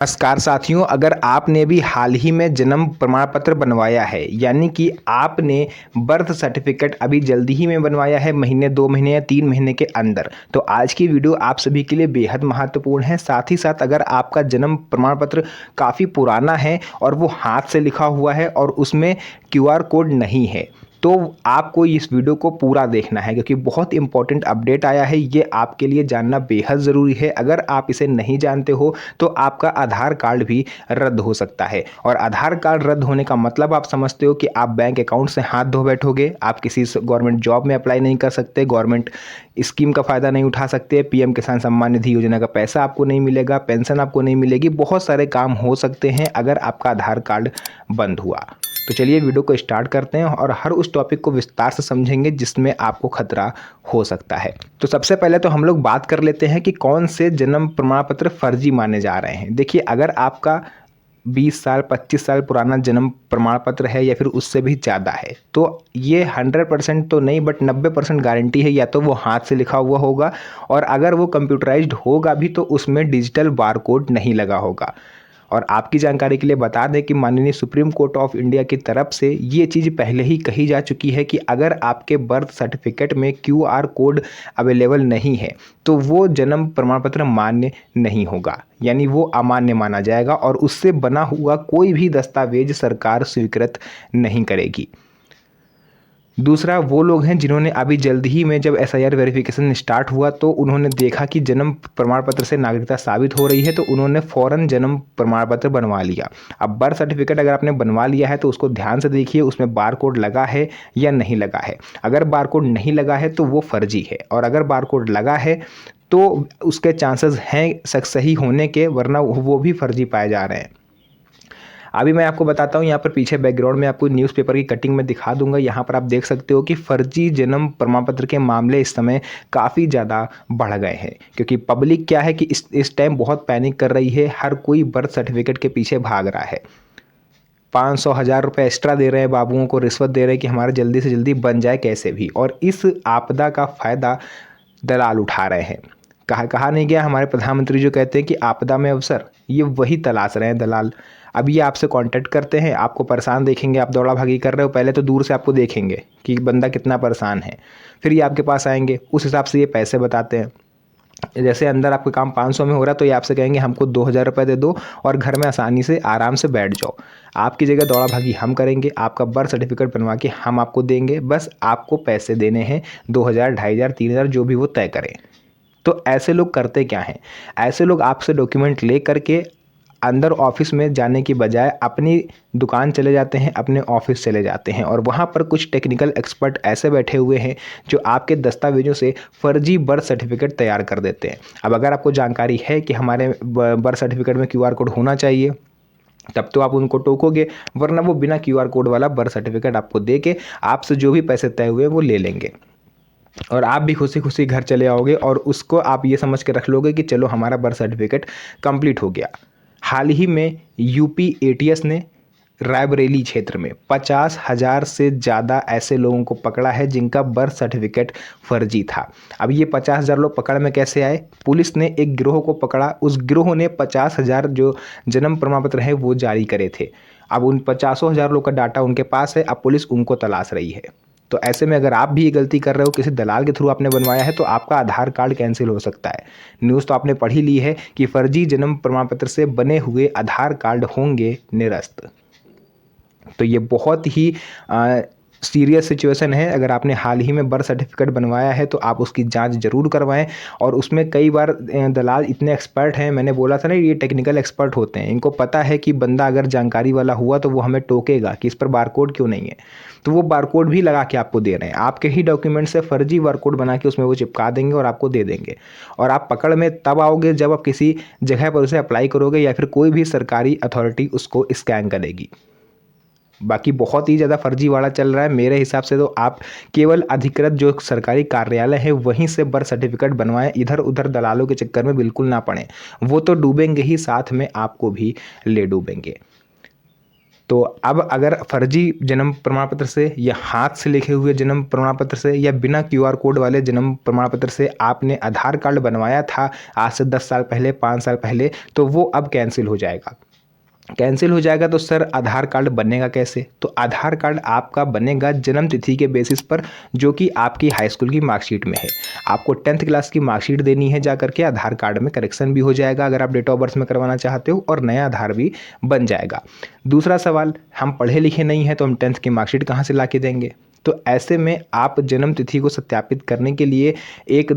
नमस्कार साथियों, अगर आपने भी हाल ही में जन्म प्रमाण पत्र बनवाया है, यानी कि आपने बर्थ सर्टिफिकेट अभी जल्दी ही में बनवाया है, महीने 2 महीने या 3 महीने के अंदर, तो आज की वीडियो आप सभी के लिए बेहद महत्वपूर्ण है। साथ ही साथ अगर आपका जन्म प्रमाण पत्र काफ़ी पुराना है और वो हाथ से लिखा हुआ है और उसमें क्यूआर कोड नहीं है, तो आपको इस वीडियो को पूरा देखना है, क्योंकि बहुत इंपॉर्टेंट अपडेट आया है। ये आपके लिए जानना बेहद ज़रूरी है। अगर आप इसे नहीं जानते हो तो आपका आधार कार्ड भी रद्द हो सकता है, और आधार कार्ड रद्द होने का मतलब आप समझते हो कि आप बैंक अकाउंट से हाथ धो बैठोगे, आप किसी गवर्नमेंट जॉब में अप्लाई नहीं कर सकते, गवर्नमेंट स्कीम का फ़ायदा नहीं उठा सकते, पीएम किसान सम्मान निधि योजना का पैसा आपको नहीं मिलेगा, पेंशन आपको नहीं मिलेगी, बहुत सारे काम हो सकते हैं अगर आपका आधार कार्ड बंद हुआ। तो चलिए वीडियो को स्टार्ट करते हैं और हर उस टॉपिक को विस्तार से समझेंगे जिसमें आपको खतरा हो सकता है। तो सबसे पहले तो हम लोग बात कर लेते हैं कि कौन से जन्म प्रमाण पत्र फर्जी माने जा रहे हैं। देखिए, अगर आपका 20 साल 25 साल पुराना जन्म प्रमाण पत्र है या फिर उससे भी ज़्यादा है, तो ये 100% तो नहीं बट 90% गारंटी है, या तो वो हाथ से लिखा हुआ होगा, और अगर वो कंप्यूटराइज्ड होगा भी तो उसमें डिजिटल बारकोड नहीं लगा होगा। और आपकी जानकारी के लिए बता दें कि माननीय सुप्रीम कोर्ट ऑफ इंडिया की तरफ से ये चीज़ पहले ही कही जा चुकी है कि अगर आपके बर्थ सर्टिफिकेट में क्यूआर कोड अवेलेबल नहीं है तो वो जन्म प्रमाण पत्र मान्य नहीं होगा, यानी वो अमान्य माना जाएगा और उससे बना हुआ कोई भी दस्तावेज सरकार स्वीकृत नहीं करेगी। दूसरा, वो लोग हैं जिन्होंने अभी जल्द ही में जब एसआईआर वेरिफिकेशन स्टार्ट हुआ तो उन्होंने देखा कि जन्म प्रमाण पत्र से नागरिकता साबित हो रही है, तो उन्होंने फ़ौरन जन्म प्रमाण पत्र बनवा लिया। अब बर्थ सर्टिफिकेट अगर आपने बनवा लिया है तो उसको ध्यान से देखिए, उसमें बारकोड लगा है या नहीं लगा है। अगर बारकोड नहीं लगा है तो वो फर्जी है, और अगर बारकोड लगा है तो उसके चांसेस हैं सही होने के, वरना वो भी फर्जी पाए जा रहे हैं। अभी मैं आपको बताता हूँ, यहाँ पर पीछे बैकग्राउंड में आपको न्यूज़पेपर की कटिंग में दिखा दूंगा। यहाँ पर आप देख सकते हो कि फर्जी जन्म प्रमाण पत्र के मामले इस समय काफ़ी ज़्यादा बढ़ गए हैं, क्योंकि पब्लिक क्या है कि इस टाइम बहुत पैनिक कर रही है, हर कोई बर्थ सर्टिफिकेट के पीछे भाग रहा है। 500-1000 रुपये एक्स्ट्रा दे रहे हैं, बाबुओं को रिश्वत दे रहे हैं कि हमारा जल्दी से जल्दी बन जाए कैसे भी, और इस आपदा का फ़ायदा दलाल उठा रहे हैं। कहा नहीं गया, हमारे प्रधानमंत्री जो कहते हैं कि आपदा में अवसर, ये वही तलाश रहे हैं दलाल। अब ये आपसे कांटेक्ट करते हैं, आपको परेशान देखेंगे, आप दौड़ा भागी कर रहे हो, पहले तो दूर से आपको देखेंगे कि बंदा कितना परेशान है, फिर ये आपके पास आएंगे, उस हिसाब से ये पैसे बताते हैं। जैसे अंदर आपका काम 500 में हो रहा है तो ये आपसे कहेंगे हमको 2000 रुपये दे दो और घर में आसानी से आराम से बैठ जाओ। आपकी जगह दौड़ा भागी हम करेंगे, आपका बर्थ सर्टिफिकेट बनवा के हम आपको देंगे, बस आपको पैसे देने हैं 2000, 2500, 3000, जो भी वो तय करें। तो ऐसे लोग करते क्या हैं, ऐसे लोग आपसे डॉक्यूमेंट ले करके अंदर ऑफिस में जाने की बजाय अपनी दुकान चले जाते हैं, अपने ऑफिस चले जाते हैं, और वहाँ पर कुछ टेक्निकल एक्सपर्ट ऐसे बैठे हुए हैं जो आपके दस्तावेजों से फर्जी बर्थ सर्टिफिकेट तैयार कर देते हैं। अब अगर आपको जानकारी है कि हमारे बर्थ सर्टिफिकेट में क्यूआर कोड होना चाहिए, तब तो आप उनको टोकोगे, वरना वो बिना क्यूआर कोड वाला बर्थ सर्टिफिकेट आपको दे के आपसे जो भी पैसे तय हुए वो ले लेंगे, और आप भी खुशी खुशी घर चले आओगे, और उसको आप ये समझ के रख लोगे कि चलो हमारा बर्थ सर्टिफिकेट कंप्लीट हो गया। हाल ही में यूपी एटीएस ने रायबरेली क्षेत्र में 50,000 से ज़्यादा ऐसे लोगों को पकड़ा है जिनका बर्थ सर्टिफिकेट फर्जी था। अब ये 50,000 लोग पकड़ में कैसे आए? पुलिस ने एक गिरोह को पकड़ा, उस गिरोह ने 50,000 जो जन्म प्रमाण पत्र हैं वो जारी करे थे। अब उन 50,000 लोग का डाटा उनके पास है, अब पुलिस उनको तलाश रही है। तो ऐसे में अगर आप भी ये गलती कर रहे हो, किसी दलाल के थ्रू आपने बनवाया है, तो आपका आधार कार्ड कैंसिल हो सकता है। न्यूज़ तो आपने पढ़ी ली है कि फर्जी जन्म प्रमाण पत्र से बने हुए आधार कार्ड होंगे निरस्त। तो ये बहुत ही सीरियस सिचुएशन है। अगर आपने हाल ही में बर्थ सर्टिफिकेट बनवाया है तो आप उसकी जांच जरूर करवाएं, और उसमें कई बार दलाल इतने एक्सपर्ट हैं, मैंने बोला था ना ये टेक्निकल एक्सपर्ट होते हैं, इनको पता है कि बंदा अगर जानकारी वाला हुआ तो वो हमें टोकेगा कि इस पर बारकोड क्यों नहीं है, तो वो बारकोड भी लगा के आपको दे रहे हैं, आपके ही डॉक्यूमेंट से फर्जी बारकोड बना के उसमें वो चिपका देंगे और आपको दे देंगे, और आप पकड़ में तब आओगे जब आप किसी जगह पर उसे अप्लाई करोगे या फिर कोई भी सरकारी अथॉरिटी उसको स्कैन करेगी। बाकी बहुत ही ज़्यादा फर्जीवाड़ा चल रहा है। मेरे हिसाब से तो आप केवल अधिकृत जो सरकारी कार्यालय है वहीं से बर्थ सर्टिफिकेट बनवाएं, इधर उधर दलालों के चक्कर में बिल्कुल ना पड़ें, वो तो डूबेंगे ही, साथ में आपको भी ले डूबेंगे। तो अब अगर फर्जी जन्म प्रमाण पत्र से या हाथ से लिखे हुए जन्म प्रमाण पत्र से या बिना QR कोड वाले जन्म प्रमाण पत्र से आपने आधार कार्ड बनवाया था आज से 10 साल पहले, 5 साल पहले, तो वो अब कैंसिल हो जाएगा। कैंसिल हो जाएगा तो सर आधार कार्ड बनेगा कैसे? तो आधार कार्ड आपका बनेगा जन्म तिथि के बेसिस पर, जो कि आपकी हाई स्कूल की मार्कशीट में है। आपको 10th क्लास की मार्कशीट देनी है, जा करके आधार कार्ड में करेक्शन भी हो जाएगा अगर आप डेट ऑफ बर्थ में करवाना चाहते हो, और नया आधार भी बन जाएगा। दूसरा सवाल, हम पढ़े लिखे नहीं हैं तो हम 10th की मार्कशीट कहाँ से ला के देंगे? तो ऐसे में आप जन्म तिथि को सत्यापित करने के लिए एक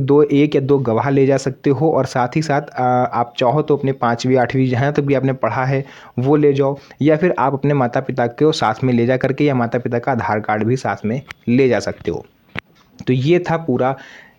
या दो गवाह ले जा सकते हो, और साथ ही साथ आप चाहो तो अपने 5वीं 8वीं जहाँ तक भी आपने पढ़ा है वो ले जाओ, या फिर आप अपने माता पिता को साथ में ले जा करके या माता पिता का आधार कार्ड भी साथ में ले जा सकते हो। तो ये था पूरा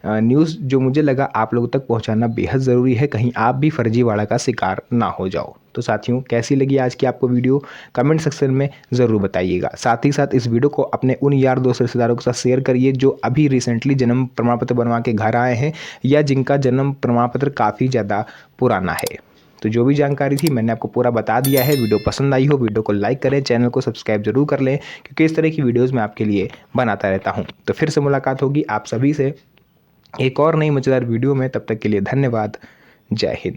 न्यूज़ जो मुझे लगा आप लोगों तक पहुंचाना बेहद ज़रूरी है, कहीं आप भी फर्जीवाड़ा का शिकार ना हो जाओ। तो साथियों, कैसी लगी आज की आपको वीडियो कमेंट सेक्शन में ज़रूर बताइएगा। साथ ही साथ इस वीडियो को अपने उन यार दोस्त रिश्तेदारों के साथ शेयर करिए जो अभी रिसेंटली जन्म प्रमाण पत्र बनवा के घर आए हैं, या जिनका जन्म प्रमाण पत्र काफ़ी ज़्यादा पुराना है। तो जो भी जानकारी थी मैंने आपको पूरा बता दिया है। वीडियो पसंद आई हो वीडियो को लाइक करें, चैनल को सब्सक्राइब जरूर कर लें, क्योंकि इस तरह की वीडियोस मैं आपके लिए बनाता रहता हूं। तो फिर से मुलाकात होगी आप सभी से एक और नई मज़ेदार वीडियो में। तब तक के लिए धन्यवाद। जय हिंद।